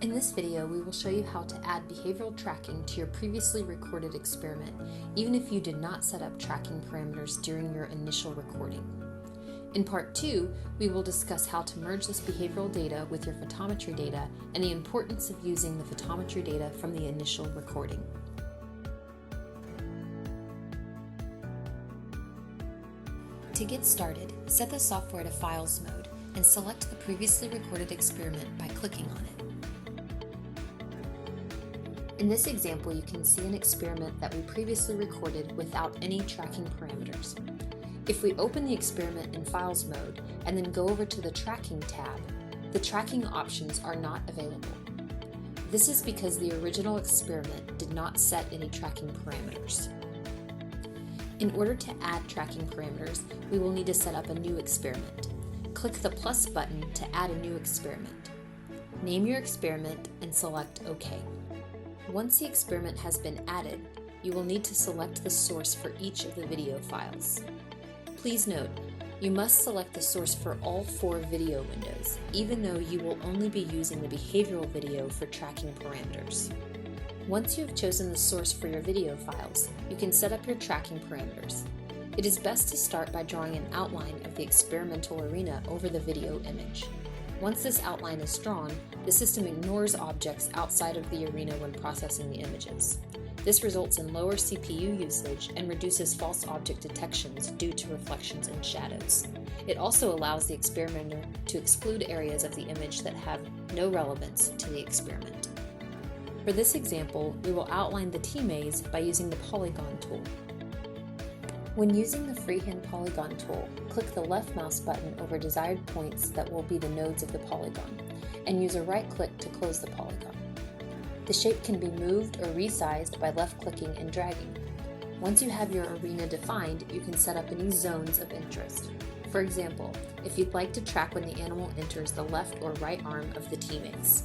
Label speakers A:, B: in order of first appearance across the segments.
A: In this video, we will show you how to add behavioral tracking to your previously recorded experiment, even if you did not set up tracking parameters during your initial recording. In part 2, we will discuss how to merge this behavioral data with your photometry data and the importance of using the photometry data from the initial recording. To get started, set the software to Files mode and select the previously recorded experiment by clicking on it. In this example, you can see an experiment that we previously recorded without any tracking parameters. If we open the experiment in Files mode and then go over to the Tracking tab, the tracking options are not available. This is because the original experiment did not set any tracking parameters. In order to add tracking parameters, we will need to set up a new experiment. Click the plus button to add a new experiment. Name your experiment and select OK. Once the experiment has been added, you will need to select the source for each of the video files. Please note, you must select the source for all 4 video windows, even though you will only be using the behavioral video for tracking parameters. Once you have chosen the source for your video files, you can set up your tracking parameters. It is best to start by drawing an outline of the experimental arena over the video image. Once this outline is drawn, the system ignores objects outside of the arena when processing the images. This results in lower CPU usage and reduces false object detections due to reflections and shadows. It also allows the experimenter to exclude areas of the image that have no relevance to the experiment. For this example, we will outline the T-maze by using the Polygon tool. When using the freehand polygon tool, click the left mouse button over desired points that will be the nodes of the polygon, and use a right click to close the polygon. The shape can be moved or resized by left-clicking and dragging. Once you have your arena defined, you can set up any zones of interest. For example, if you'd like to track when the animal enters the left or right arm of the T-maze.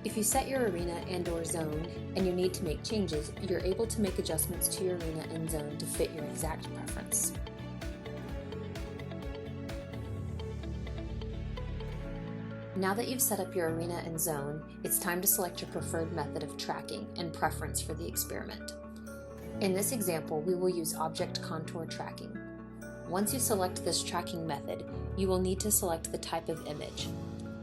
A: If you set your arena and/or zone and you need to make changes, you're able to make adjustments to your arena and zone to fit your exact preference. Now that you've set up your arena and zone, it's time to select your preferred method of tracking and preference for the experiment. In this example, we will use object contour tracking. Once you select this tracking method, you will need to select the type of image.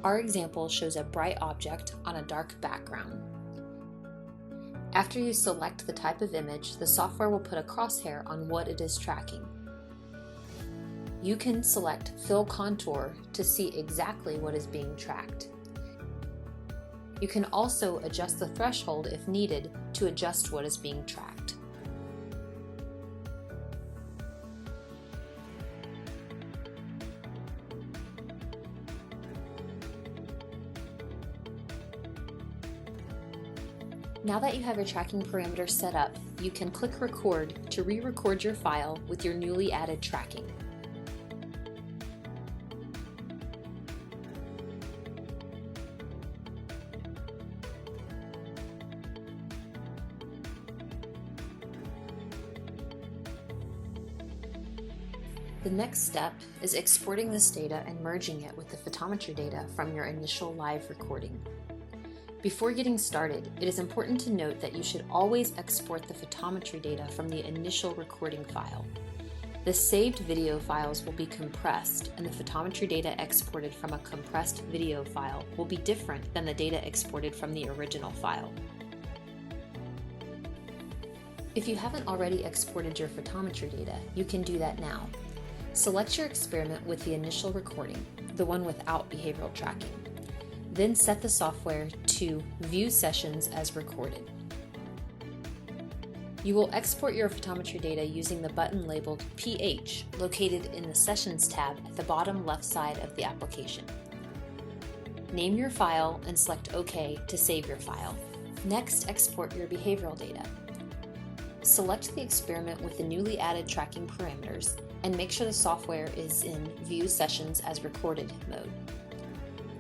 A: Our example shows a bright object on a dark background. After you select the type of image, the software will put a crosshair on what it is tracking. You can select Fill Contour to see exactly what is being tracked. You can also adjust the threshold if needed to adjust what is being tracked. Now that you have your tracking parameters set up, you can click Record to re-record your file with your newly added tracking. The next step is exporting this data and merging it with the photometry data from your initial live recording. Before getting started, it is important to note that you should always export the photometry data from the initial recording file. The saved video files will be compressed, and the photometry data exported from a compressed video file will be different than the data exported from the original file. If you haven't already exported your photometry data, you can do that now. Select your experiment with the initial recording, the one without behavioral tracking. Then set the software to View Sessions as Recorded. You will export your photometry data using the button labeled PH located in the Sessions tab at the bottom left side of the application. Name your file and select OK to save your file. Next, export your behavioral data. Select the experiment with the newly added tracking parameters and make sure the software is in View Sessions as Recorded mode.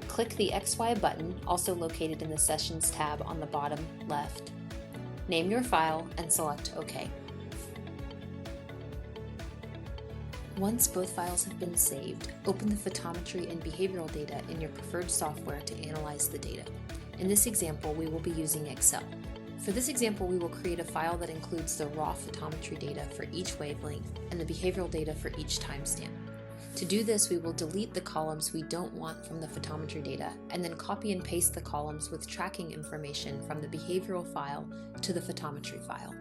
A: Click the XY button, also located in the Sessions tab on the bottom left. Name your file and select OK. Once both files have been saved, open the photometry and behavioral data in your preferred software to analyze the data. In this example, we will be using Excel. For this example, we will create a file that includes the raw photometry data for each wavelength and the behavioral data for each timestamp. To do this, we will delete the columns we don't want from the photometry data and then copy and paste the columns with tracking information from the behavioral file to the photometry file.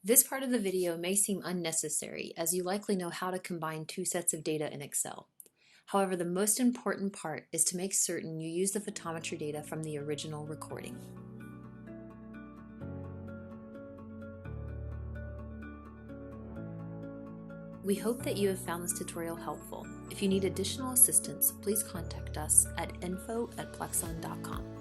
A: This part of the video may seem unnecessary, as you likely know how to combine two sets of data in Excel. However, the most important part is to make certain you use the photometry data from the original recording. We hope that you have found this tutorial helpful. If you need additional assistance, please contact us at info@plexon.com.